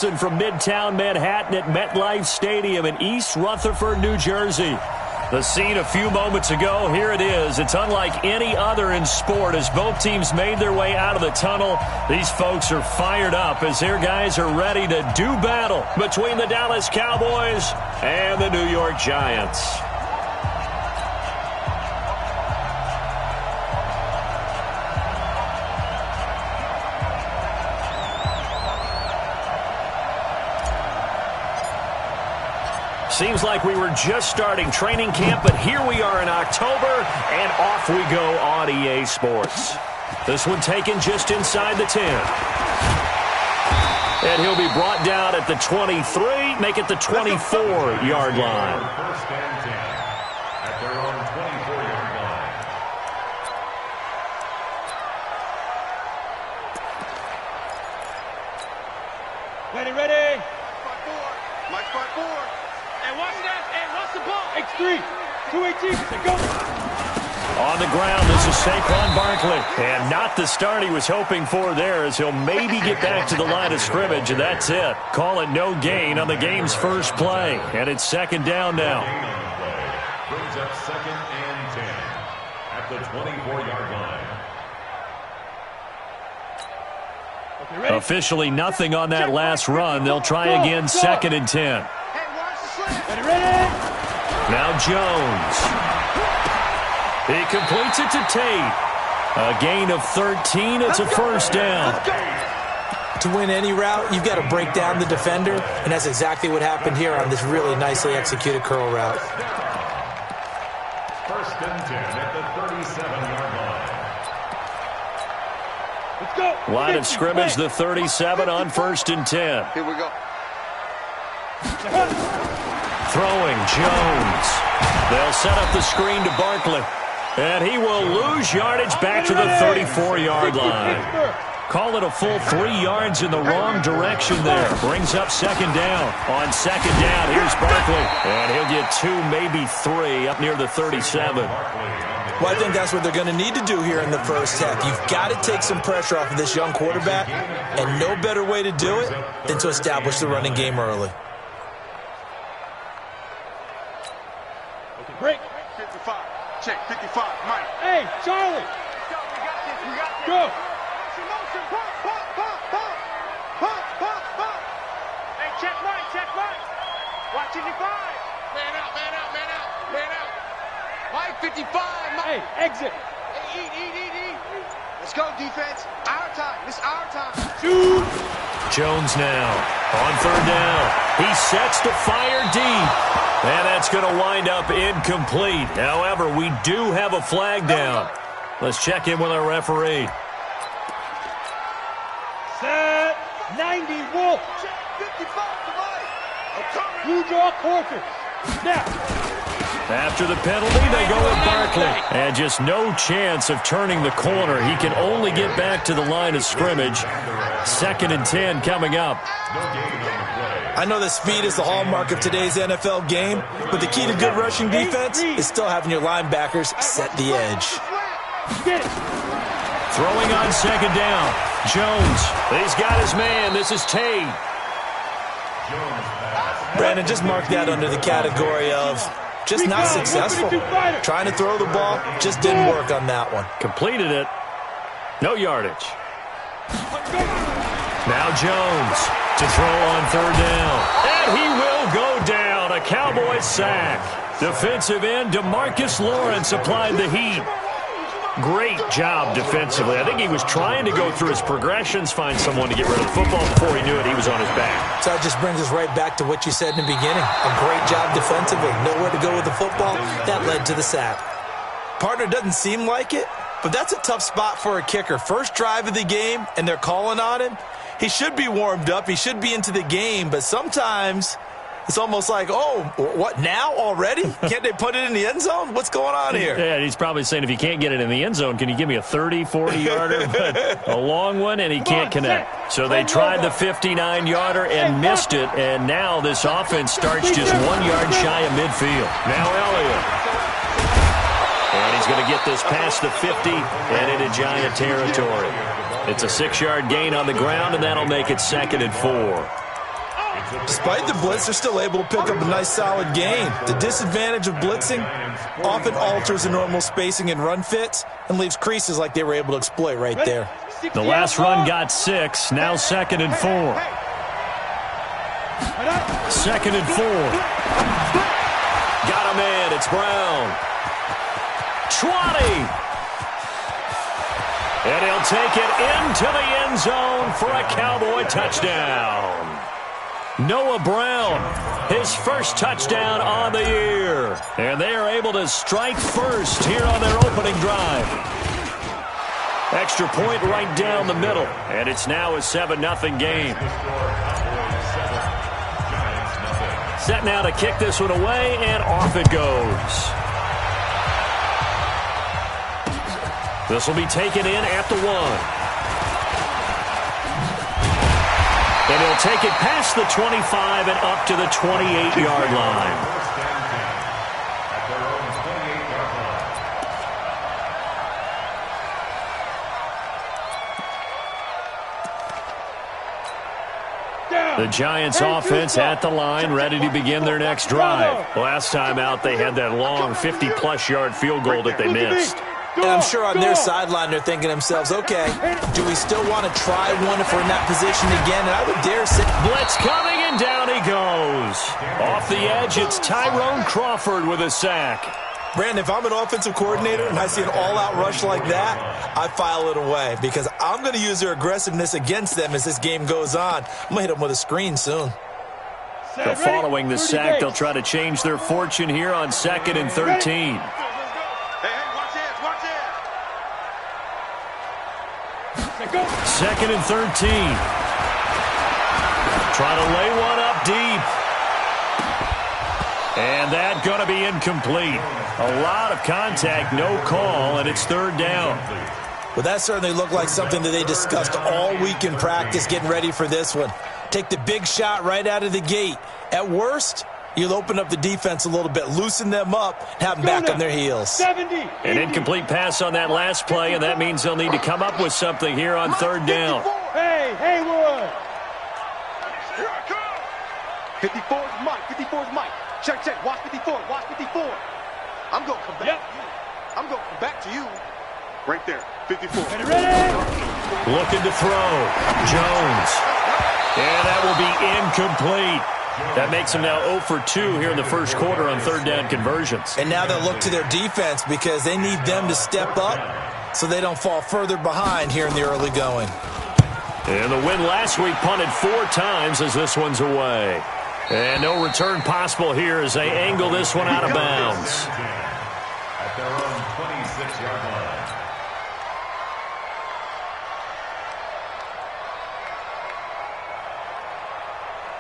From Midtown Manhattan at MetLife Stadium in East Rutherford, New Jersey. The scene a few moments ago, here it is. It's unlike any other in sport as both teams made their way out of the tunnel. These folks are fired up as their guys are ready to do battle between the Dallas Cowboys and the New York Giants. Seems like we were just starting training camp, but here we are in October, and off we go on EA Sports. This one taken just inside the 10. And he'll be brought down at the 23, make it the 24-yard line. First and 10 at their own 24-yard line. Ready. Mike front four. And watch that. And watch the ball. X3. 218. Go. On the ground, this is Saquon Barkley. And not the start he was hoping for there as he'll maybe get back to the line of scrimmage, and that's it. Call it no gain on the game's first play. And it's second down now. Brings up second and 10 at the 24-yard line. Officially nothing on that last run. They'll try again, second and 10. Ready. Now Jones. He completes it to Tate. A gain of 13. It's a first down. To win any route, you've got to break down the defender, and that's exactly what happened here on this really nicely executed curl route. First and 10 at the 37-yard line. Let's go. Line of scrimmage, the 37 on first and 10. Here we go. Throwing, Jones. They'll set up the screen to Barkley. And he will lose yardage back to the 34-yard line. Call it a full 3 yards in the wrong direction there. Brings up second down. On second down, here's Barkley. And he'll get 2, maybe 3 up near the 37. Well, I think that's what they're going to need to do here in the first half. You've got to take some pressure off of this young quarterback, and no better way to do it than to establish the running game early. Break. 55. Check. 55. Mike. Hey, Charlie. We got this. Go. Motion. Pump. Hey, check right. Watch 55. Man out. Mike, 55. Mike. Hey, exit. Hey, eat. Let's go, defense. Our time. It's our time. Shoot. Jones now on third down. He sets to fire deep. And that's going to wind up incomplete. However, we do have a flag down. Let's check in with our referee. Set. 90 Wolf. Check 55 to Mike. Blue draw quarter. Now. After the penalty, they go with Barkley. And just no chance of turning the corner. He can only get back to the line of scrimmage. Second and 10 coming up. I know that speed is the hallmark of today's NFL game, but the key to good rushing defense is still having your linebackers set the edge. Get it. Throwing on second down. Jones. He's got his man. This is Tate. Brandon, just mark that under the category of just not successful. Trying to throw the ball, just didn't work on that one. Completed it. No yardage. Now Jones to throw on third down. And he will go down. A Cowboys sack. Defensive end DeMarcus Lawrence applied the heat. Great job defensively. I think he was trying to go through his progressions, find someone to get rid of the football. Before he knew it, he was on his back. So that just brings us right back to what you said in the beginning. A great job defensively. Nowhere to go with the football. That led to the sack. Partner, doesn't seem like it, but that's a tough spot for a kicker. First drive of the game, and they're calling on him. He should be warmed up. He should be into the game, but sometimes it's almost like, oh, what, now already? Can't they put it in the end zone? What's going on here? Yeah, he's probably saying, if you can't get it in the end zone, can you give me a 30, 40-yarder? But a long one, and he can't connect. So they tried the 59-yarder and missed it, and now this offense starts just 1 yard shy of midfield. Now Elliott. And he's going to get this past the 50 and into Giant territory. It's a 6-yard gain on the ground, and that'll make it 2nd and 4. Despite the blitz, they're still able to pick up a nice solid gain. The disadvantage of blitzing often alters the normal spacing and run fits and leaves creases like they were able to exploit right there. The last run got 6, now 2nd and 4. 2nd and 4. Got a man, it's Brown. 20. And he'll take it into the end zone for a Cowboy touchdown. Noah Brown, his first touchdown on the year. And they are able to strike first here on their opening drive. Extra point right down the middle. And it's now a 7-0 game. Set now to kick this one away, and off it goes. This will be taken in at the 1. And he'll take it past the 25 and up to the 28-yard line. The Giants offense at the line, ready to begin their next drive. Last time out, they had that long 50-plus yard field goal that they missed. And I'm sure on their sideline they're thinking to themselves, okay, do we still want to try one if we're in that position again? And I would dare say... Blitz coming, and down he goes. Off the edge, it's Tyrone Crawford with a sack. Brandon, if I'm an offensive coordinator and I see an all-out rush like that, I file it away because I'm going to use their aggressiveness against them as this game goes on. I'm going to hit them with a screen soon. So following the sack, they'll try to change their fortune here on 2nd and 13. Second and 13. Try to lay one up deep. And that going to be incomplete. A lot of contact, no call, and it's 3rd down. Well, that certainly looked like something that they discussed all week in practice getting ready for this one. Take the big shot right out of the gate. At worst, you'll open up the defense a little bit, loosen them up, have them back on their heels. An incomplete pass on that last play, and that means they'll need to come up with something here on 3rd down. Hey, Haywood! 54 is Mike. 54 is Mike. Check. Watch 54. Watch 54. I'm going to come back. Yep. I'm going to come back to you. Right there. 54. Ready? Looking to throw. Jones. And that will be incomplete. That makes them now 0 for 2 here in the first quarter on 3rd down conversions. And now they'll look to their defense because they need them to step up so they don't fall further behind here in the early going. And the win last week punted 4 times as this one's away. And no return possible here as they angle this one out of bounds. At their own 26-yard line.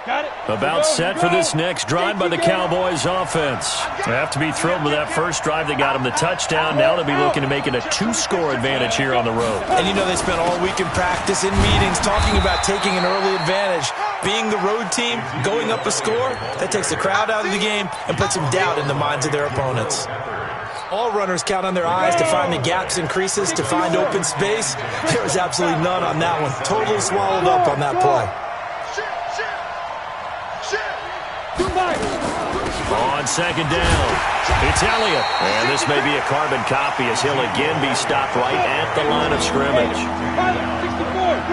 Got it. About set for this next drive by the Cowboys offense. They have to be thrilled with that first drive that got them the touchdown. Now they'll be looking to make it a 2-score advantage here on the road. And you know they spent all week in practice, in meetings, talking about taking an early advantage. Being the road team, going up a score, that takes the crowd out of the game and puts some doubt in the minds of their opponents. All runners count on their eyes to find the gaps and creases, to find open space. There was absolutely none on that one. Totally swallowed up on that play. On 2nd down, it's Elliott. And this may be a carbon copy as he'll again be stopped right at the line of scrimmage.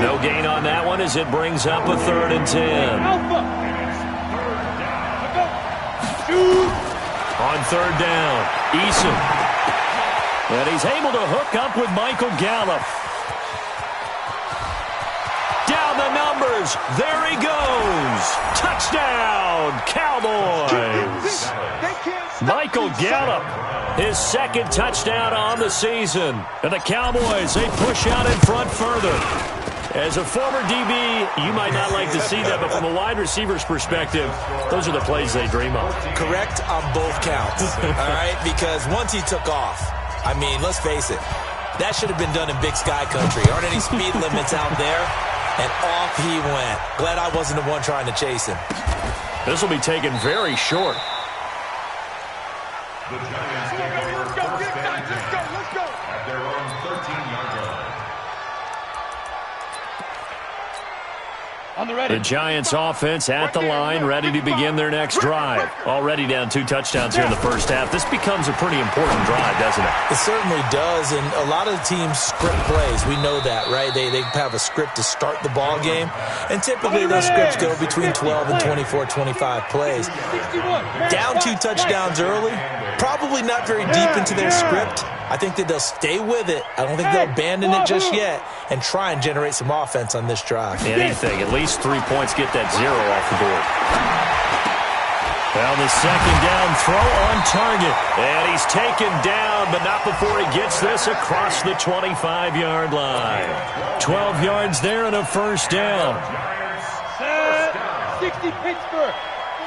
No gain on that one as it brings up a 3rd and 10. On 3rd down, Eason. And he's able to hook up with Michael Gallup. Down the numbers. There he goes. Touchdown, Cowboys. Michael Gallup, his 2nd touchdown on the season. And the Cowboys, they push out in front further. As a former DB, you might not like to see that, but from a wide receiver's perspective, those are the plays they dream of. Correct on both counts, all right? Because once he took off, I mean, let's face it, that should have been done in Big Sky Country. Aren't any speed limits out there? And off he went. Glad I wasn't the one trying to chase him. This will be taken very short. The Giants take over 1st and 10 at their own 13-yard line. The Giants offense at the line, ready to begin their next drive. Already down 2 touchdowns here in the first half. This becomes a pretty important drive, doesn't it? It certainly does, and a lot of the teams script plays. We know that, right? They have a script to start the ball game, and typically those scripts go between 12 and 24, 25 plays. Down 2 touchdowns early, probably not very deep into their script. I think that they'll stay with it. I don't think they'll abandon it just yet and try and generate some offense on this drive. Anything, at least 3 points, get that 0 off the board. Well, the second down throw on target. And he's taken down, but not before he gets this across the 25-yard line. 12 yards there and a first down. 60 Pittsburgh.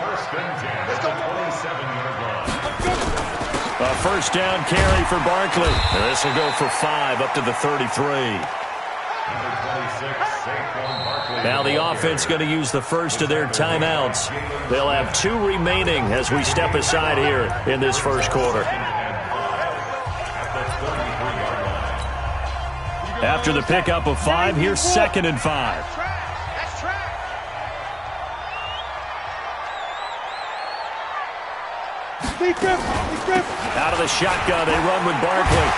First and 10 at the 27-yard line. A first down carry for Barkley. And this will go for 5 up to the 33. Number 26, Saquon Barkley. Now the offense going to use the first of their timeouts. They'll have 2 remaining as we step aside here in this first quarter. After the pickup of 5, here's 2nd and 5. Out of the shotgun, they run with Barkley.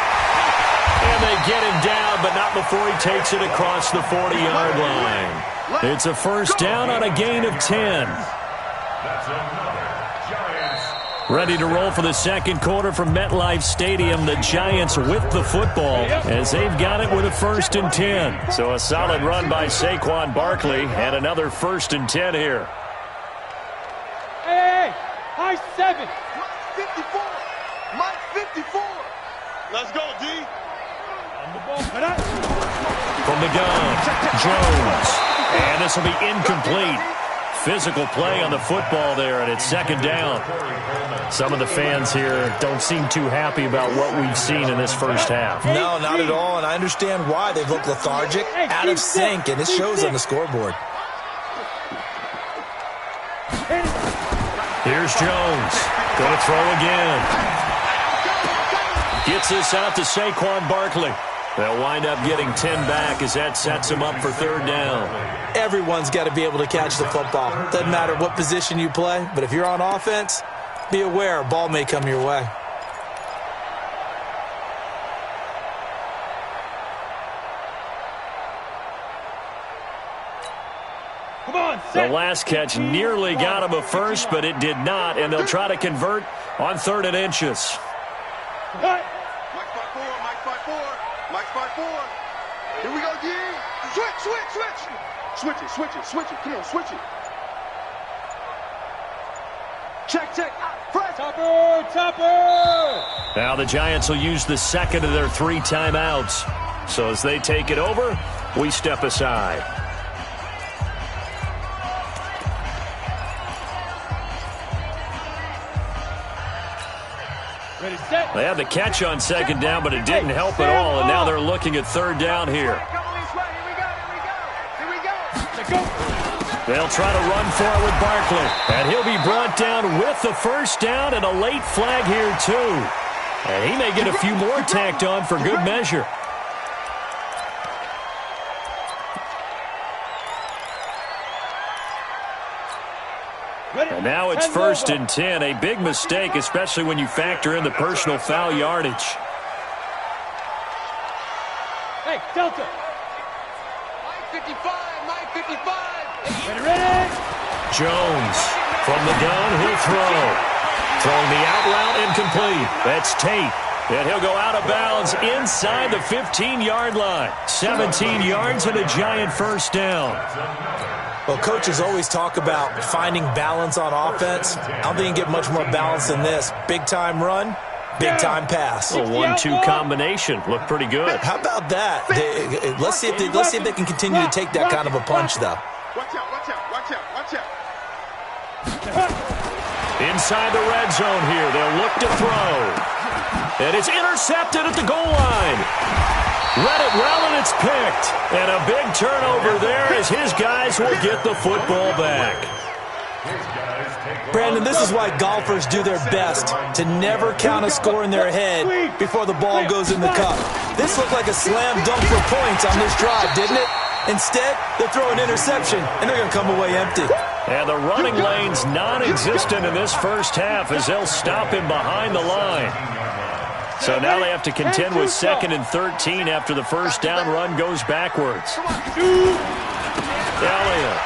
And they get him down, but not before he takes it across the 40-yard line. It's a first down on a gain of 10. That's another Giants. Ready to roll for the second quarter from MetLife Stadium. The Giants with the football as they've got it with a 1st and 10. So a solid run by Saquon Barkley and another 1st and 10 here. Hey, high 7. 54. Mike 54. Let's go, D. From the gun, Jones. And this will be incomplete. Physical play on the football there, and it's 2nd down. Some of the fans here don't seem too happy about what we've seen in this first half. No, not at all, and I understand why. They've looked lethargic, out of sync, and it shows on the scoreboard. Here's Jones. Going to throw again. Gets this out to Saquon Barkley. They'll wind up getting 10 back as that sets them up for 3rd down. Everyone's got to be able to catch the football. Doesn't matter what position you play, but if you're on offense, be aware a ball may come your way. Come on, the last catch nearly got him a first, but it did not, and they'll try to convert on 3rd and inches. Mike 5-4, Mike 5-4, Mike 5-4. Here we go, D. Switch. Switch it. Come on, switch it. Check. Press. Topper. Now the Giants will use the second of their 3 timeouts. So as they take it over, we step aside. Ready, set. They had the catch on 2nd down, but it didn't help at all, and now they're looking at 3rd down here. They'll try to run for it with Barkley, and he'll be brought down with the first down and a late flag here, too. And he may get a few more tacked on for good measure. And now it's 1st and 10, a big mistake, especially when you factor in the personal foul yardage. Hey, Delta. Mike 55. Ready. Jones from the gun, he'll throw. Throwing the out route incomplete. That's Tate. And he'll go out of bounds inside the 15-yard line. 17 yards and a Giant first down. Well, coaches always talk about finding balance on offense. I don't think you can get much more balance than this. Big-time run, big-time pass. A 1-2 combination. Looked pretty good. How about that? Let's see if they can continue to take that kind of a punch, though. Watch out. Inside the red zone here. They'll look to throw. And it's intercepted at the goal line. Read it well, and it's picked. And a big turnover there as his guys will get the football back. Brandon, this is why golfers do their best to never count a score in their head before the ball goes in the cup. This looked like a slam dunk for points on this drive, didn't it? Instead, they'll throw an interception, and they're going to come away empty. And the running lane's non-existent in this first half as they'll stop him behind the line. So now they have to contend with 2nd and 13 after the first down run goes backwards. Elliott.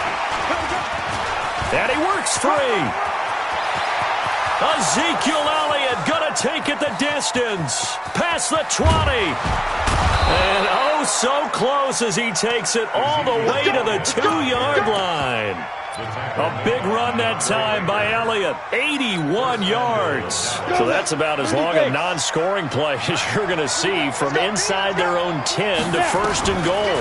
And he works free. Ezekiel Elliott going to take it the distance. Past the 20. And oh, so close as he takes it all the way to the 2-yard line. A big run that time by Elliott, 81 yards. So that's about as long a non-scoring play as you're going to see from inside their own 10 to 1st and goal.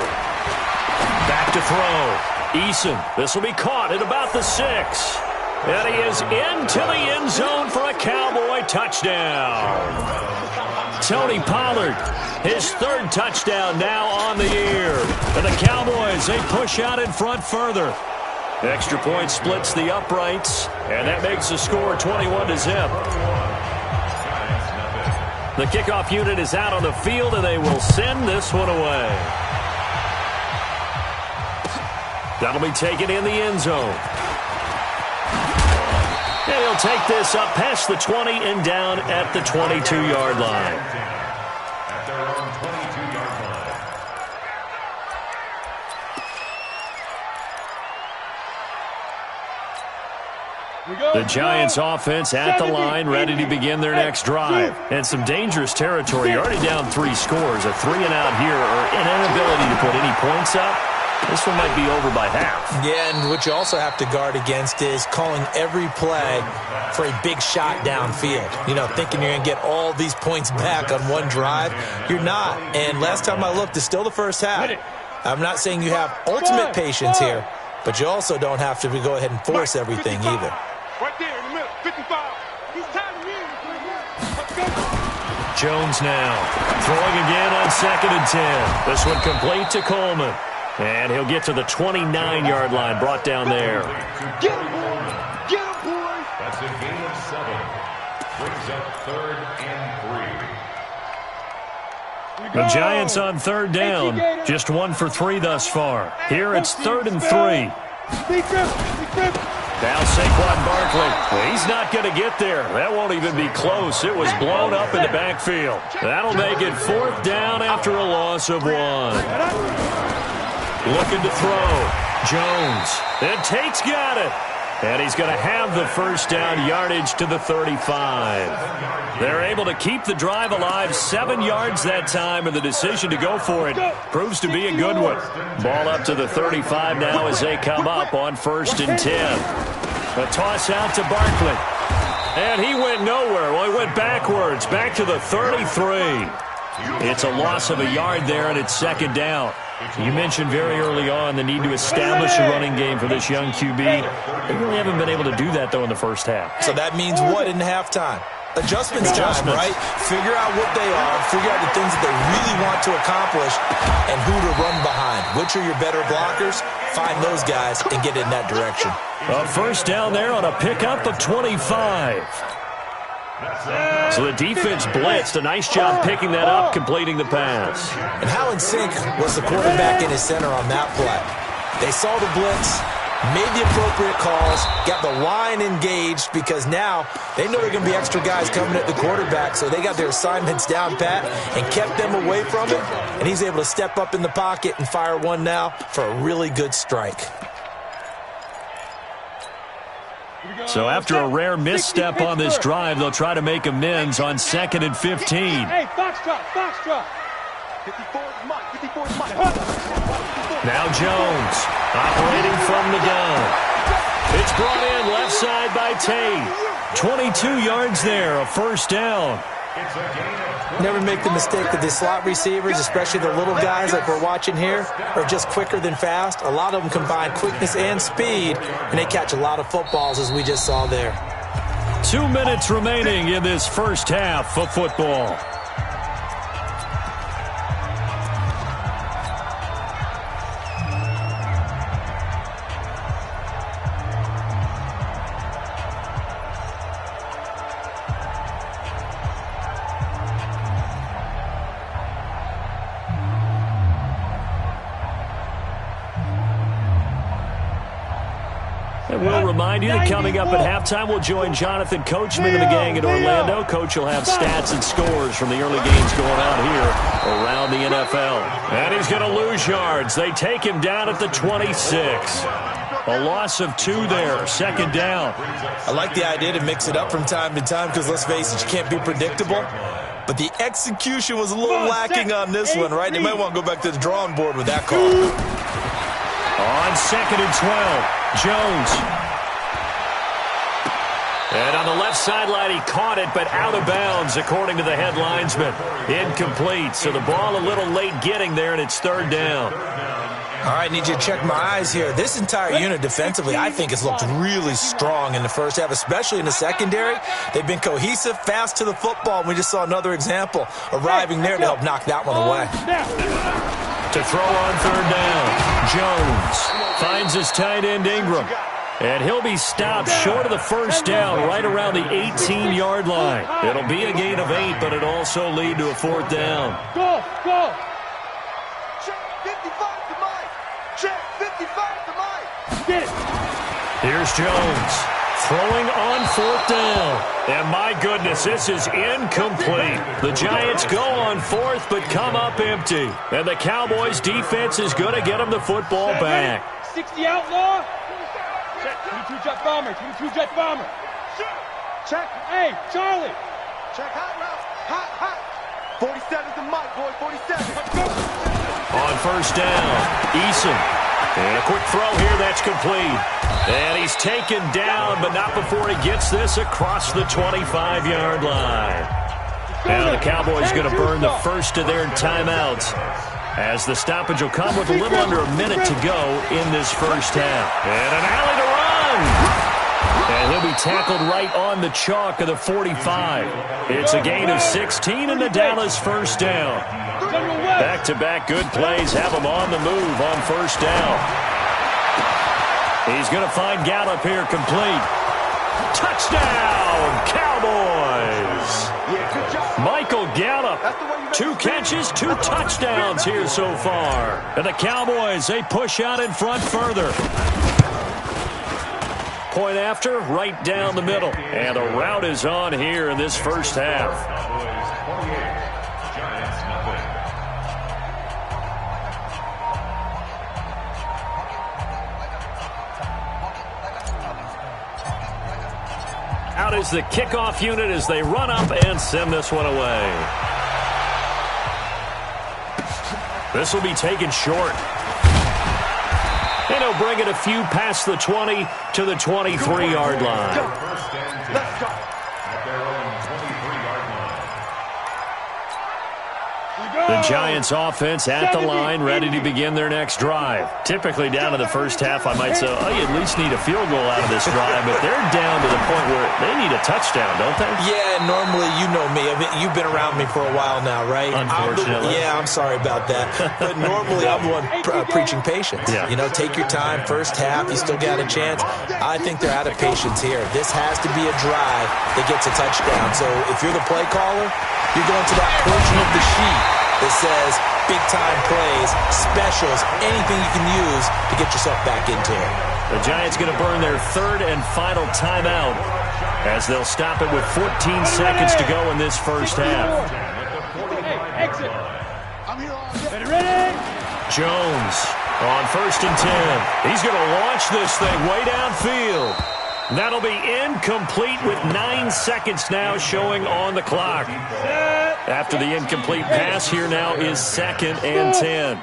Back to throw. Eason, this will be caught at about the 6. And he is into the end zone for a Cowboy touchdown. Tony Pollard, his 3rd touchdown now on the year. And the Cowboys, they push out in front further. Extra point splits the uprights, and that makes the score 21-0. The kickoff unit is out on the field, and they will send this one away. That'll be taken in the end zone. And he'll take this up past the 20 and down at the 22-yard line. At their own 22-yard line. The Giants offense at the line, ready to begin their next drive. And some dangerous territory. You're already down 3 scores. A 3-and-out here, or an inability to put any points up. This one might be over by half. Yeah, and what you also have to guard against is calling every play for a big shot downfield. You know, thinking you're going to get all these points back on one drive. You're not. And last time I looked, it's still the first half. I'm not saying you have ultimate patience here, but you also don't have to go ahead and force everything either. Right there in the middle, 55. He's timing in. Let's go. Jones now throwing again on 2nd and 10. This one complete to Coleman. And he'll get to the 29-yard line, brought down there. Get him, boy. Get him, boy. That's a gain of 7. Brings up 3rd and 3. The Giants on 3rd down. Just 1 for 3 thus far. Here it's 3rd and 3. Now Saquon Barkley. Well, he's not going to get there. That won't even be close. It was blown up in the backfield. That'll make it 4th down after a loss of 1. Looking to throw. Jones. And Tate's got it. And he's going to have the first down, yardage to the 35. They're able to keep the drive alive, 7 yards that time, and the decision to go for it proves to be a good one. Ball up to the 35 now as they come up on 1st and 10. A toss out to Barkley. And he went nowhere. Well, he went backwards, back to the 33. It's a loss of a yard there, and it's 2nd down. You mentioned very early on the need to establish a running game for this young QB. They really haven't been able to do that, though, in the first half. So that means what in halftime? Adjustments time, right? Figure out what they are, figure out the things that they really want to accomplish, and who to run behind. Which are your better blockers? Find those guys and get in that direction. A first down there on a pickup of 25. So the defense blitzed. A nice job picking that up, completing the pass. And how in sync was the quarterback and his center on that play? They saw the blitz, made the appropriate calls, got the line engaged because now they know there are going to be extra guys coming at the quarterback, so they got their assignments down pat and kept them away from him, and he's able to step up in the pocket and fire one now for a really good strike. So after a rare misstep on this drive, they'll try to make amends on 2nd and 15. Hey, foxtrot, foxtrot. 54's Mike, 54's Mike. Now Jones operating from the gun. It's brought in left side by Tate. 22 yards there, a first down. Never make the mistake that the slot receivers, especially the little guys like we're watching here, are just quicker than fast. A lot of them combine quickness and speed, and they catch a lot of footballs, as we just saw there. 2 minutes remaining in this first half of football. And we'll remind you that coming up at halftime, we'll join Jonathan Coachman and the gang in Orlando. Coach will have stats and scores from the early games going on here around the NFL. And he's going to lose yards. They take him down at the 26. A loss of 2 there, second down. I like the idea to mix it up from time to time because, let's face it, you can't be predictable. But the execution was a little lacking on this one, right? They might want to go back to the drawing board with that call. On second and 12, Jones. And on the left sideline, he caught it, but out of bounds, according to the head linesman. Incomplete, so the ball a little late getting there, and it's third down. All right, need you to check my eyes here. This entire unit defensively, I think, has looked really strong in the first half, especially in the secondary. They've been cohesive, fast to the football, and we just saw another example arriving there to help knock that one away. To throw on third down, Jones finds his tight end Ingram. And he'll be stopped short of the first down right around the 18-yard line. It'll be a gain of 8, but it'll also lead to a fourth down. Go! Check 55 to Mike. Check 55 to Mike. Get it! Here's Jones throwing on fourth down. And my goodness, this is incomplete. The Giants go on fourth, but come up empty. And the Cowboys' defense is going to get them the football back. 60 outlaw. Check. 22-jet bomber. 22-jet bomber. Check. Hey, Charlie. Check hot route. Hot. 47 to Mike, boy. 47. On first down, Eason. And a quick throw here, that's complete. And he's taken down, but not before he gets this across the 25-yard line. Now the Cowboys going to burn the first of their timeouts, as the stoppage will come with a little under a minute to go in this first half. And an alley to run. And he'll be tackled right on the chalk of the 45. It's a gain of 16 and the Dallas first down. Back-to-back good plays have him on the move on first down. He's going to find Gallup here complete. Touchdown, Cowboys! Michael Gallup, 2 catches, 2 touchdowns here so far. And the Cowboys, they push out in front further. Point after, right down the middle. And the route is on here in this first half. Out is the kickoff unit as they run up and send this one away. This will be taken short. And he'll bring it a few past the 20 to the 23-yard line. Let's go. The Giants offense at the line, ready to begin their next drive. Typically down to the first half, I might say, oh, you at least need a field goal out of this drive, but they're down to the point where they need a touchdown, don't they? Yeah, normally, you know me. I mean, you've been around me for a while now, right? Unfortunately. I'm sorry about that. But normally, I'm the one preaching patience. Yeah. You know, take your time. First half, you still got a chance. I think they're out of patience here. This has to be a drive that gets a touchdown. So if you're the play caller, you're going to that portion of the sheet that says big-time plays, specials, anything you can use to get yourself back into it. The Giants going to burn their third and final timeout as they'll stop it with 14 seconds to go in this first half. Hey, exit. I'm here all day. Ready? Jones on first and 10. He's going to launch this thing way downfield. That'll be incomplete with 9 seconds now showing on the clock. After the incomplete pass, here now is second and 10.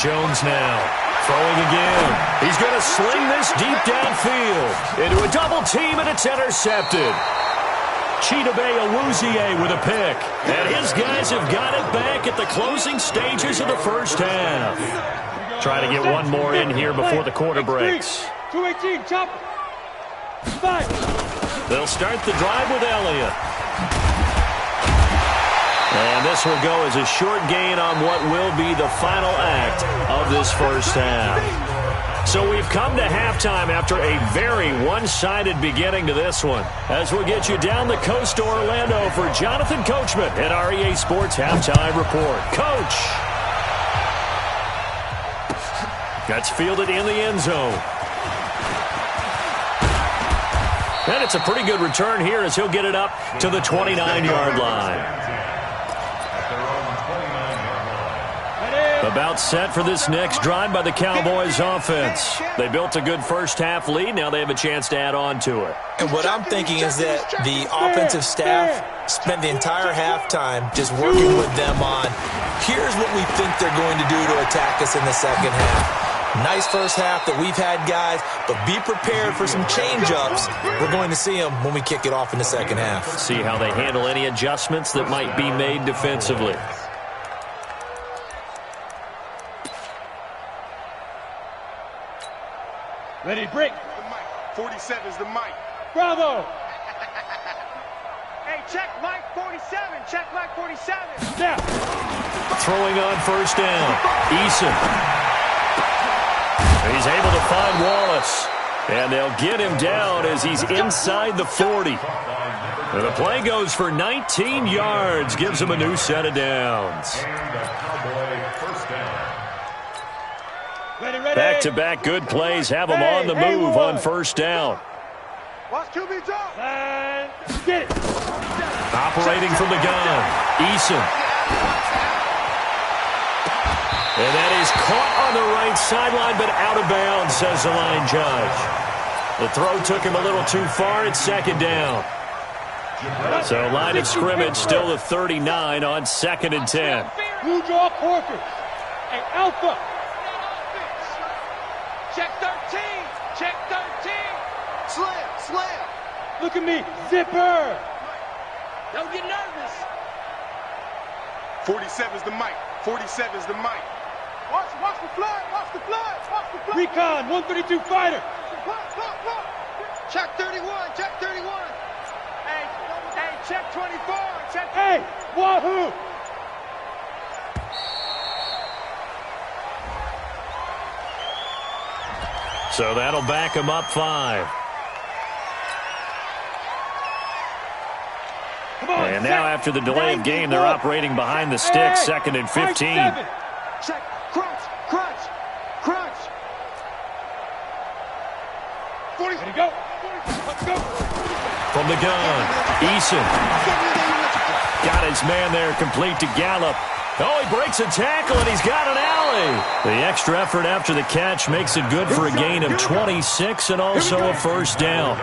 Jones now throwing again. He's going to sling this deep downfield into a double team, and it's intercepted. Chidobe Awuzie with a pick. And his guys have got it back at the closing stages of the first half. Trying to get one more in here before the quarter breaks. 218, chop. 5. They'll start the drive with Elliott. And this will go as a short gain on what will be the final act of this first half. So we've come to halftime after a very one-sided beginning to this one. As we'll get you down the coast to Orlando for Jonathan Coachman at our EA Sports Halftime Report. Coach! That's fielded in the end zone. And it's a pretty good return here as he'll get it up to the 29-yard line. About set for this next drive by the Cowboys offense. They built a good first-half lead. Now they have a chance to add on to it. And what I'm thinking is that the offensive staff spent the entire halftime just working with them on, here's what we think they're going to do to attack us in the second half. Nice first half that we've had, guys, but be prepared for some change-ups. We're going to see them when we kick it off in the second half. See how they handle any adjustments that might be made defensively. Ready, break. 47 is the mic. Bravo. Hey, check Mike 47. Check Mike 47. Now. Throwing on first down. Eason. He's able to find Wallace. And they'll get him down as he's inside the 40. And the play goes for 19 yards. Gives him a new set of downs. Back-to-back good plays have him on the move on first down. Watch QB drop. Get it. Operating from the gun. Eason. And that is caught on the right sideline, but out of bounds, says the line judge. The throw took him a little too far. It's second down. So line of scrimmage still the 39 on 2nd and 10. Blue draw Corker. Hey, Alpha. Check 13. Check 13. Slam. Look at me. Zipper. Don't get nervous. 47 is the mic. 47 is the mic. Watch the flood. Watch the flood. Watch the flood. Recon 132 fighter. Look. Check 31. Check 31. Hey, check 24. Check. Hey, Wahoo. So that'll back him up 5. And now after the delay of game, they're operating behind the stick, 2nd and 15. Check. Crunch. 40. Ready to go. Let's go. From the gun, Eason. Got his man there complete to Gallup. Oh, he breaks a tackle, and he's got an alley. The extra effort after the catch makes it good for a gain of 26 and also a first down.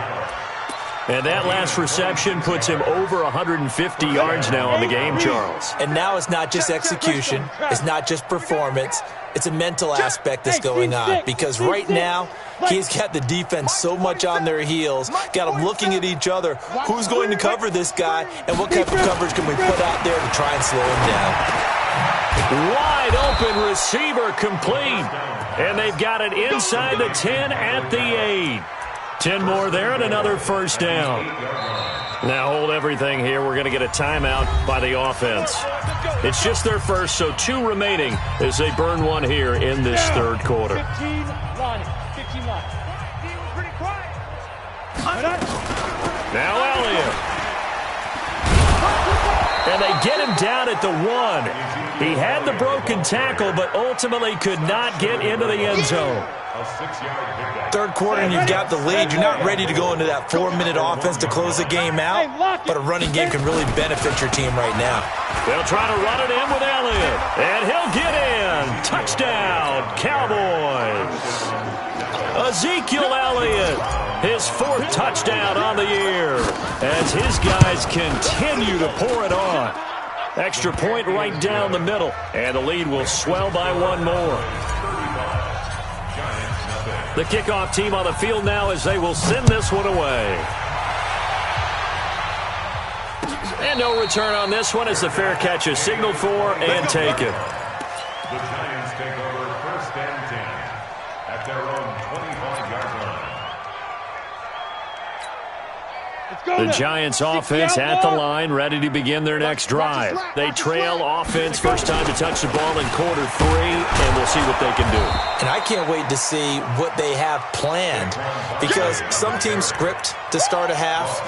And that last reception puts him over 150 yards now on the game, Charles. And now it's not just execution. It's not just performance. It's a mental aspect that's going on. Because right now, he's got the defense so much on their heels, got them looking at each other. Who's going to cover this guy, and what type of coverage can we put out there to try and slow him down? Wide open receiver complete. And they've got it inside the 10 at the 8. 10 more there and another first down. Now hold everything here. We're going to get a timeout by the offense. It's just their first, so 2 remaining as they burn one here in this third quarter. 15 line. He was pretty quiet. Now Elliott. And they get him down at the 1. He had the broken tackle, but ultimately could not get into the end zone. Third quarter and you've got the lead. You're not ready to go into that 4-minute offense to close the game out, but a running game can really benefit your team right now. They'll try to run it in with Elliott, and he'll get in. Touchdown, Cowboys. Ezekiel Elliott, his 4th touchdown on the year, as his guys continue to pour it on. Extra point right down the middle, and the lead will swell by 1 more. The kickoff team on the field now as they will send this one away. And no return on this one as the fair catch is signaled for and taken. The Giants take over 1st and 10 at their own 25-yard line. Let's The Giants offense at the line, ready to begin their next drive. They trail offense, first time to touch the ball in quarter 3, and we'll see what they can do. And I can't wait to see what they have planned, because some teams script to start a half.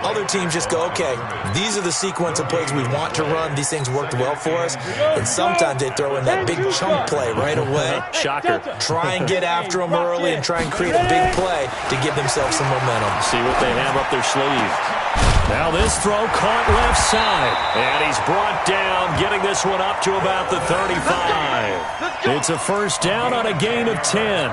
Other teams just go, okay, these are the sequence of plays we want to run. These things worked well for us. And sometimes they throw in that big chunk play right away. Shocker. Try and get after them early and try and create a big play to give themselves some momentum. See what they have up their sleeve. Now this throw caught left side. And he's brought down, getting this one up to about the 35. It's a first down on a gain of 10.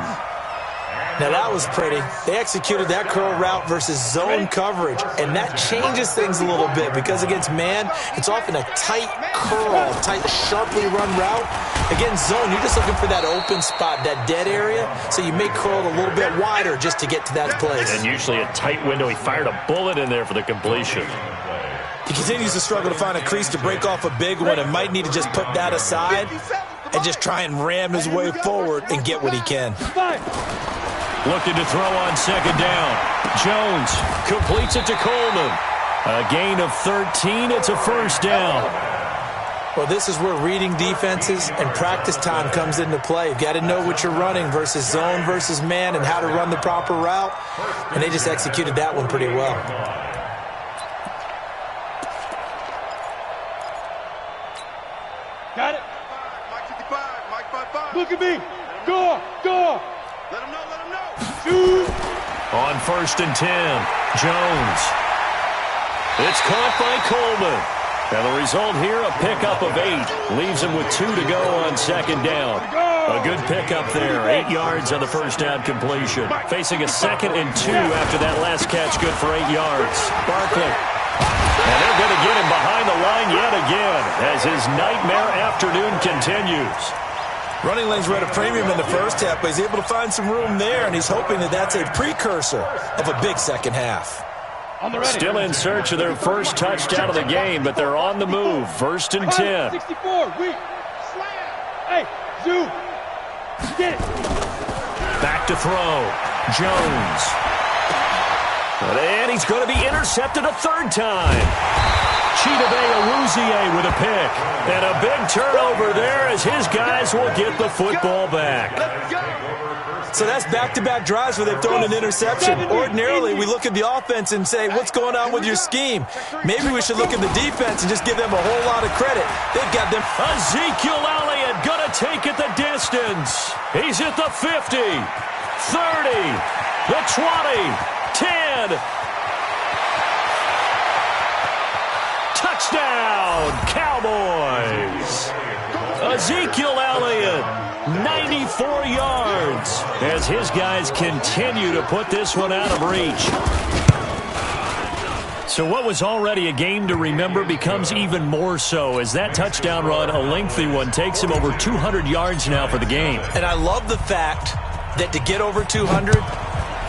Now that was pretty. They executed that curl route versus zone coverage, and that changes things a little bit because against man, it's often a tight curl, tight, sharply run route. Against zone, you're just looking for that open spot, that dead area, so you may curl it a little bit wider just to get to that place. And usually a tight window. He fired a bullet in there for the completion. He continues to struggle to find a crease to break off a big one and might need to just put that aside and just try and ram his way forward and get what he can. Looking to throw on second down. Jones completes it to Coleman. A gain of 13. It's a first down. Well, this is where reading defenses and practice time comes into play. You've got to know what you're running versus zone versus man and how to run the proper route. And they just executed that one pretty well. Got it. Mike 55, Mike 55. Look at me. Go. Let him know. Shoot. On first and 10, Jones. It's caught by Coleman. And the result here, a pickup of 8. Leaves him with 2 to go on second down. A good pickup there. 8 yards on the first down completion. Facing a second and 2 after that last catch, good for 8 yards. Barkley. And they're going to get him behind the line yet again as his nightmare afternoon continues. Running lanes were at a premium in the first half, but he's able to find some room there, and he's hoping that that's a precursor of a big second half. Still in search of their first touchdown of the game, but they're on the move. First and 10. 64, weak. Slam. Hey, zoom. Get it. Back to throw. Jones. And he's going to be intercepted a third time. Chidobe Awuzie with a pick. And a big turnover there as his guys will get the football back. So that's back-to-back drives where they've thrown an interception. Ordinarily, we look at the offense and say, what's going on with your scheme? Maybe we should look at the defense and just give them a whole lot of credit. They've got them. Ezekiel Elliott going to take it the distance. He's at the 50, 30, the 20, 10. Touchdown, Cowboys. Ezekiel Elliott, 94 yards, as his guys continue to put this one out of reach. So what was already a game to remember becomes even more so as that touchdown run, a lengthy one, takes him over 200 yards now for the game. And I love the fact that to get over 200,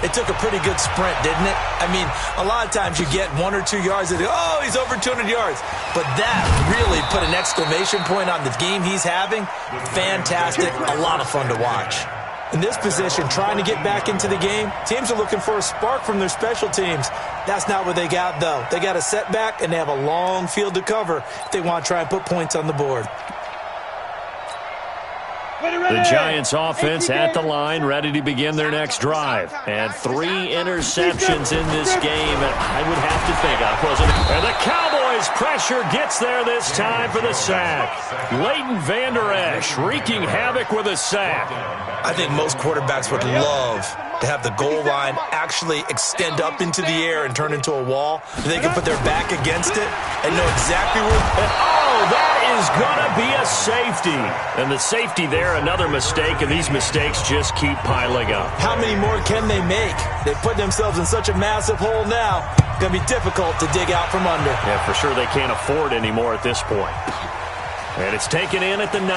it took a pretty good sprint, didn't it? I mean, a lot of times you get 1 or 2 yards and oh, he's over 200 yards. But that really put an exclamation point on the game he's having. Fantastic. A lot of fun to watch. In this position, trying to get back into the game, teams are looking for a spark from their special teams. That's not what they got, though. They got a setback, and they have a long field to cover if they want to try and put points on the board. The Giants offense at the line, ready to begin their next drive. And 3 interceptions in this game, and I would have to think I wasn't. And the Cowboys pressure gets there this time for the sack. Leighton Vander Esch wreaking havoc with a sack. I think most quarterbacks would love to have the goal line actually extend up into the air and turn into a wall. They can put their back against it and know exactly where. And oh, that is going to be a safety. And the safety there, another mistake, and these mistakes just keep piling up. How many more can they make? They put themselves in such a massive hole now. It's going to be difficult to dig out from under. Yeah, for sure they can't afford anymore at this point. And it's taken in at the 9.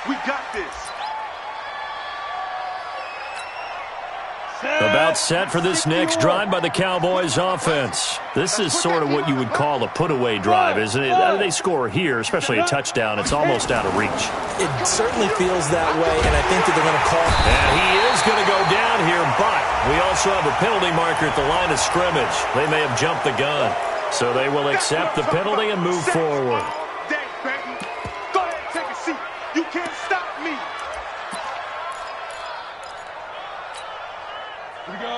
We got this. About set for this next drive by the Cowboys offense. This is sort of what you would call a put-away drive, isn't it? They score here, especially a touchdown. It's almost out of reach. It certainly feels that way, and I think that they're going to call. And he is going to go down here, but we also have a penalty marker at the line of scrimmage. They may have jumped the gun. So they will accept the penalty and move forward. Dang, baby. Go ahead and take a seat. You can't stop me.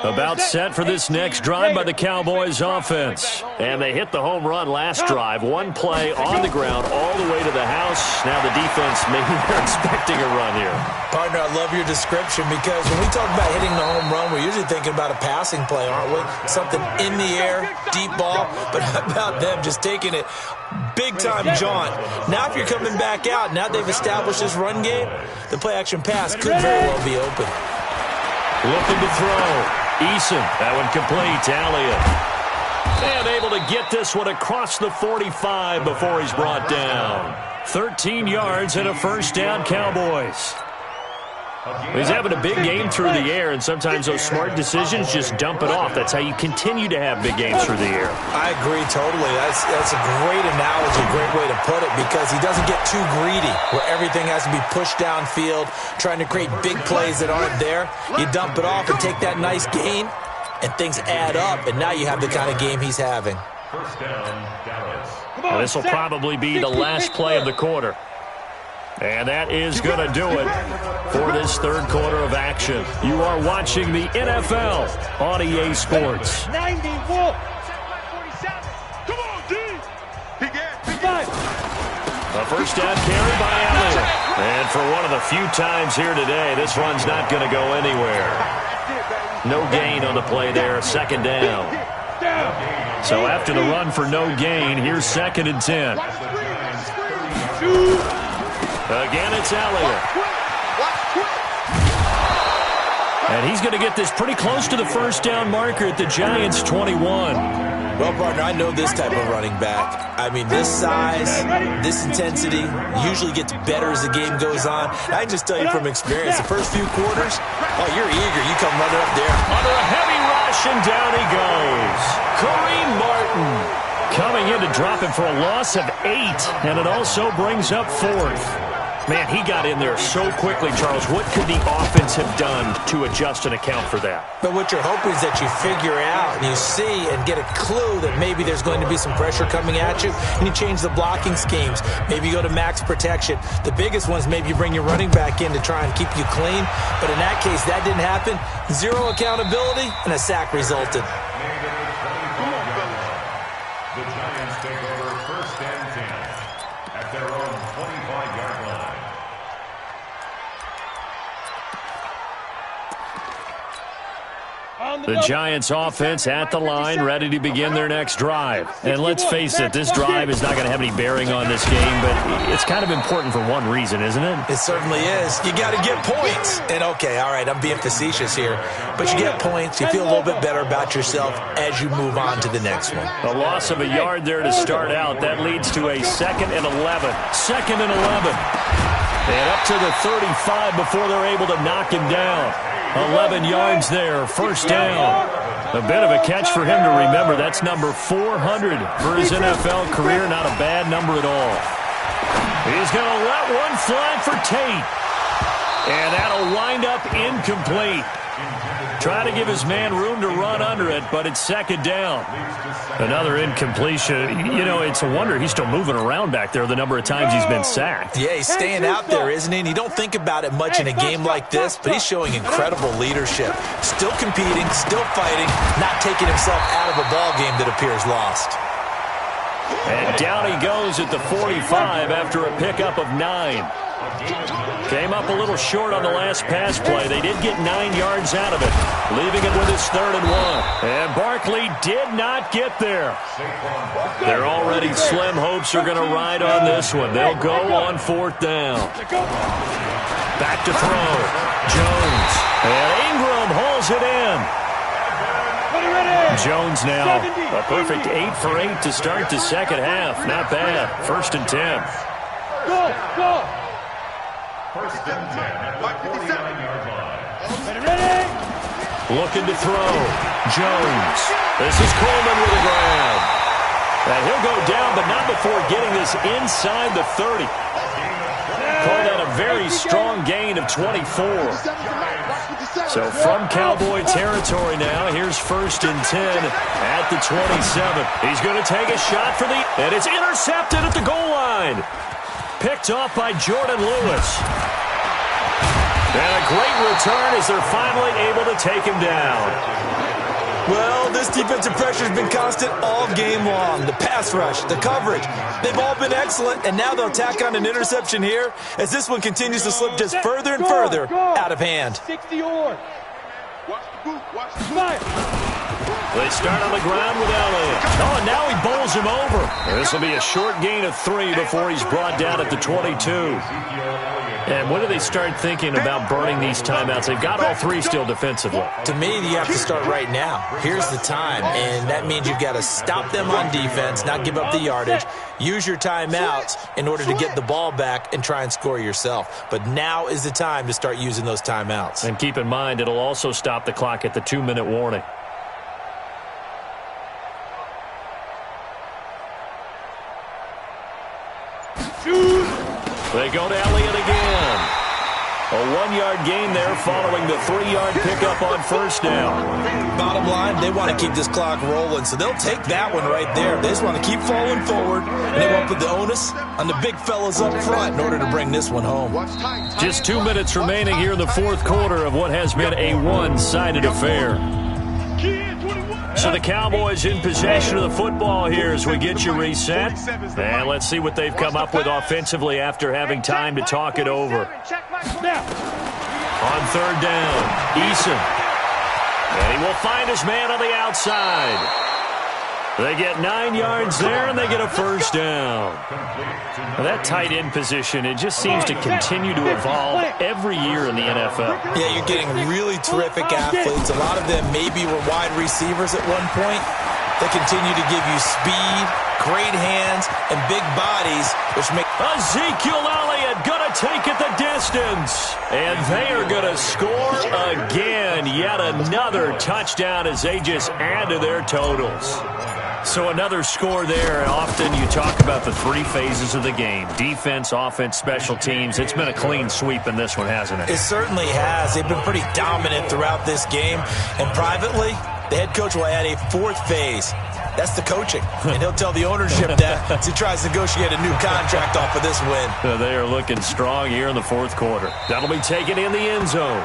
About set for this next drive by the Cowboys offense. And they hit the home run last drive. One play on the ground all the way to the house. Now the defense, maybe they're expecting a run here. Partner, I love your description because when we talk about hitting the home run, we're usually thinking about a passing play, aren't we? Something in the air, deep ball. But how about them just taking it big-time jaunt? Now if you're coming back out, now they've established this run game, the play-action pass could very well be open. Looking to throw. Eason, that one complete to Elliott. And able to get this one across the 45 before he's brought down. 13 yards and a first down, Cowboys. He's having a big game through the air, and sometimes those smart decisions just dump it off. That's how you continue to have big games through the air. I agree totally. That's a great analogy, a great way to put it, because he doesn't get too greedy where everything has to be pushed downfield, trying to create big plays that aren't there. You dump it off and take that nice gain, and things add up, and now you have the kind of game he's having. First down, Dallas. Now, this will probably be the last play of the quarter. And that is going to do it for this third quarter of action. You are watching the NFL on EA Sports. 90, Wolf. Come on, D. A first down carry by Elliott. And for one of the few times here today, this run's not going to go anywhere. No gain on the play there, second down. So after the run for no gain, here's 2nd and 10. Again, it's Elliott. And he's going to get this pretty close to the first down marker at the Giants' 21. Well, partner, I know this type of running back. I mean, this size, this intensity usually gets better as the game goes on. I can just tell you from experience, the first few quarters, oh, you're eager. You come running up there. Under a heavy rush, and down he goes. Kareem Martin coming in to drop him for a loss of 8, and it also brings up 4th. Man, he got in there so quickly, Charles. What could the offense have done to adjust and account for that? But what you're hoping is that you figure out and you see and get a clue that maybe there's going to be some pressure coming at you, and you change the blocking schemes. Maybe you go to max protection. The biggest one is maybe you bring your running back in to try and keep you clean. But in that case, that didn't happen. Zero accountability, and a sack resulted. The Giants take over first and 10 at their own 25-yard line. The Giants offense at the line, ready to begin their next drive. And let's face it, this drive is not going to have any bearing on this game, but it's kind of important for one reason, isn't it? It certainly is. You got to get points. And okay, all right, I'm being facetious here, but you get points. You feel a little bit better about yourself as you move on to the next one. A loss of a yard there to start out. That leads to a 2nd and 11. 2nd and 11. And up to the 35 before they're able to knock him down. 11 yards there, first down. A bit of a catch for him to remember. That's number 400 for his NFL career. Not a bad number at all. He's going to let one fly for Tate. And that'll wind up incomplete. Try to give his man room to run under it, but it's 2nd down. Another incompletion. You know, it's a wonder he's still moving around back there the number of times he's been sacked. Yeah, he's staying out there, isn't he? And you don't think about it much in a game like this, but he's showing incredible leadership. Still competing, still fighting, not taking himself out of a ball game that appears lost. And down he goes at the 45 after a pickup of 9. Came up a little short on the last pass play. They did get 9 yards out of it, leaving it with his 3rd and 1. And Barkley did not get there. Their already slim hopes are going to ride on this one. They'll go on 4th down. Back to throw. Jones. And Ingram hauls it in. Jones now a perfect 8 for 8 to start the second half. Not bad. 1st and 10. Go. First and 10 at the 49-yard line. Ready? looking to throw. Jones. This is Coleman with a grab. And he'll go down, but not before getting this inside the 30. Call that a very strong gain of 24. So from Cowboy territory now, here's 1st and 10 at the 27. He's going to take a shot for and it's intercepted at the goal line. Picked off by Jordan Lewis. And a great return as they're finally able to take him down. Well, this defensive pressure has been constant all game long. The pass rush, the coverage, they've all been excellent, and now they'll tack on an interception here as this one continues to slip just further and further out of hand. 60 or. Watch the boot. Watch the boot. They start on the ground with Elliott. Oh, and now he bowls him over. This will be a short gain of 3 before he's brought down at the 22. And when do they start thinking about burning these timeouts? They've got all 3 still defensively. To me, you have to start right now. Here's the time, and that means you've got to stop them on defense, not give up the yardage, use your timeouts in order to get the ball back and try and score yourself. But now is the time to start using those timeouts. And keep in mind, it'll also stop the clock at the 2-minute warning. They go to Elliott again. A 1-yard gain there following the 3-yard pickup on 1st down. Bottom line, they want to keep this clock rolling, so they'll take that one right there. They just want to keep falling forward, and they want to put the onus on the big fellas up front in order to bring this one home. Just 2 minutes remaining here in the 4th quarter of what has been a one-sided affair. So the Cowboys in possession of the football here as we get you reset. And let's see what they've come up with offensively after having time to talk it over. On 3rd down, Eason. And he will find his man on the outside. They get 9 yards there, and they get a 1st down. Now, that tight end position, it just seems to continue to evolve every year in the NFL. Yeah, you're getting really terrific athletes. A lot of them maybe were wide receivers at one point. They continue to give you speed, great hands, and big bodies, which make... Ezekiel Elliott going to take it the distance. And they are going to score again. Yet another touchdown as they just add to their totals. So another score there, and often you talk about the 3 phases of the game. Defense, offense, special teams. It's been a clean sweep in this one, hasn't it? It certainly has. They've been pretty dominant throughout this game. And privately, the head coach will add a 4th phase. That's the coaching. And he'll tell the ownership that as he tries to negotiate a new contract off of this win. They are looking strong here in the 4th quarter. That'll be taken in the end zone.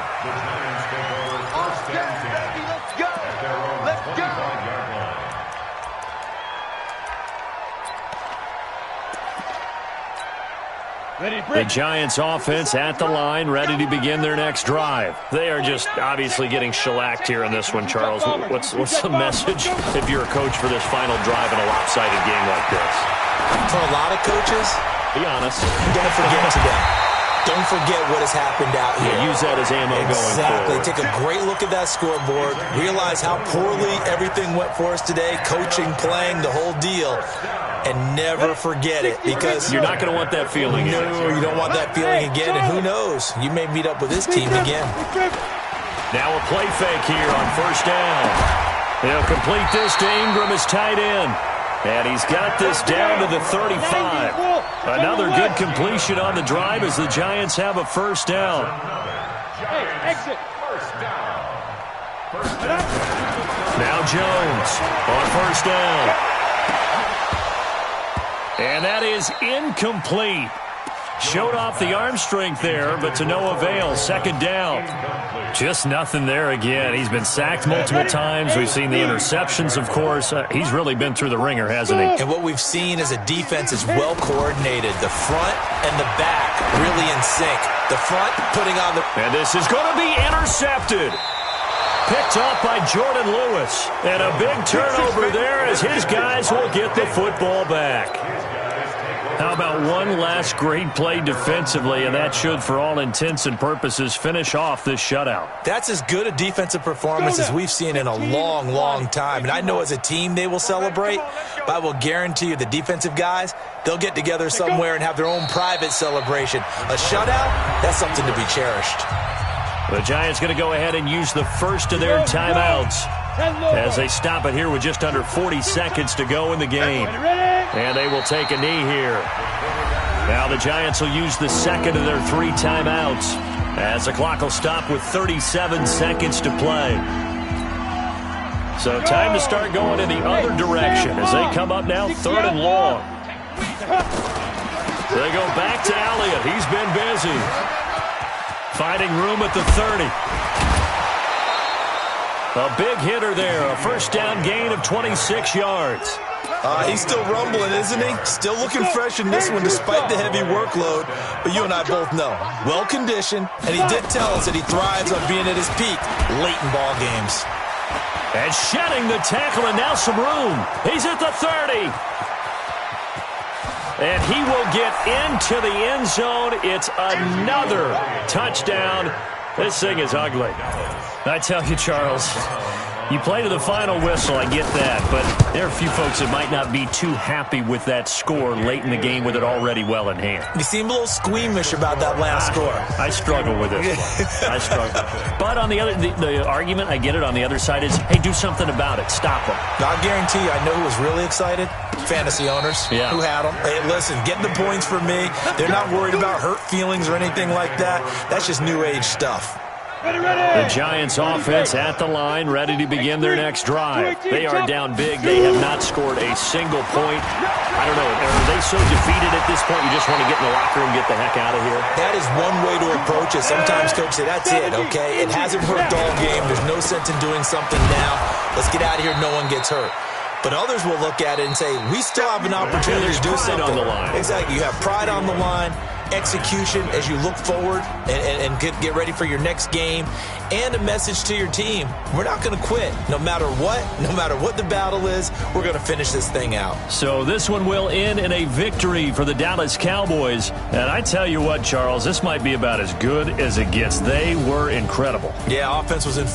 The Giants offense at the line, ready to begin their next drive. They are just obviously getting shellacked here in this one, Charles. What's the message if you're a coach for this final drive in a lopsided game like this? For a lot of coaches, be honest, don't forget today. Don't forget what has happened out here. Yeah, use that as ammo going forward. Exactly. Take a great look at that scoreboard. Realize how poorly everything went for us today. Coaching, playing, the whole deal. And never forget it, because you're not going to want that feeling again. No, you don't want that feeling again. And who knows? You may meet up with this team again. Now a play fake here on 1st down. They'll complete this to Ingram as tight end. And he's got this down to the 35. Another good completion on the drive as the Giants have a 1st down. Hey, exit. Now Jones on 1st down. And that is incomplete. Showed off the arm strength there, but to no avail. 2nd down. Just nothing there again. He's been sacked multiple times. We've seen the interceptions, of course. He's really been through the ringer, hasn't he? And what we've seen is a defense is well coordinated. The front and the back really in sync. The front putting on the... And this is going to be intercepted. Picked off by Jordan Lewis. And a big turnover there as his guys will get the football back. How about one last great play defensively, and that should, for all intents and purposes, finish off this shutout. That's as good a defensive performance as we've seen in a long, long time. And I know as a team they will celebrate, but I will guarantee you the defensive guys, they'll get together somewhere and have their own private celebration. A shutout, that's something to be cherished. The Giants going to go ahead and use the first of their timeouts as they stop it here with just under 40 seconds to go in the game. And they will take a knee here. Now the Giants will use the second of their 3 timeouts as the clock will stop with 37 seconds to play. So time to start going in the other direction as they come up now 3rd and long. They go back to Elliott. He's been busy. Finding room at the 30. A big hitter there. A first down gain of 26 yards. He's still rumbling, isn't he? Still looking fresh in this one despite the heavy workload. But you and I both know, well-conditioned, and he did tell us that he thrives on being at his peak late in ball games. And shedding the tackle, and now some room. He's at the 30. And he will get into the end zone. It's another touchdown. This thing is ugly. I tell you, Charles, you play to the final whistle, I get that, but there are a few folks that might not be too happy with that score late in the game with it already well in hand. You seem a little squeamish about that last score. I struggle with this one. I struggle. But on the other, the argument, I get it, on the other side is, hey, do something about it. Stop them. I guarantee you, I know who was really excited. Fantasy owners who had them. Hey, listen, get the points for me. They're not worried about hurt feelings or anything like that. That's just new age stuff. The Giants offense at the line, ready to begin their next drive. They are down big. They have not scored a single point. I don't know. Are they so defeated at this point you just want to get in the locker room and get the heck out of here? That is one way to approach it. Sometimes coaches say, that's it, okay? It hasn't worked all game. There's no sense in doing something now. Let's get out of here. No one gets hurt. But others will look at it and say, we still have an opportunity to do something. On the line. Exactly. You have pride on the line, execution as you look forward and get ready for your next game, and a message to your team. We're not going to quit. No matter what the battle is, we're going to finish this thing out. So this one will end in a victory for the Dallas Cowboys. And I tell you what, Charles, this might be about as good as it gets. They were incredible. Yeah, offense was in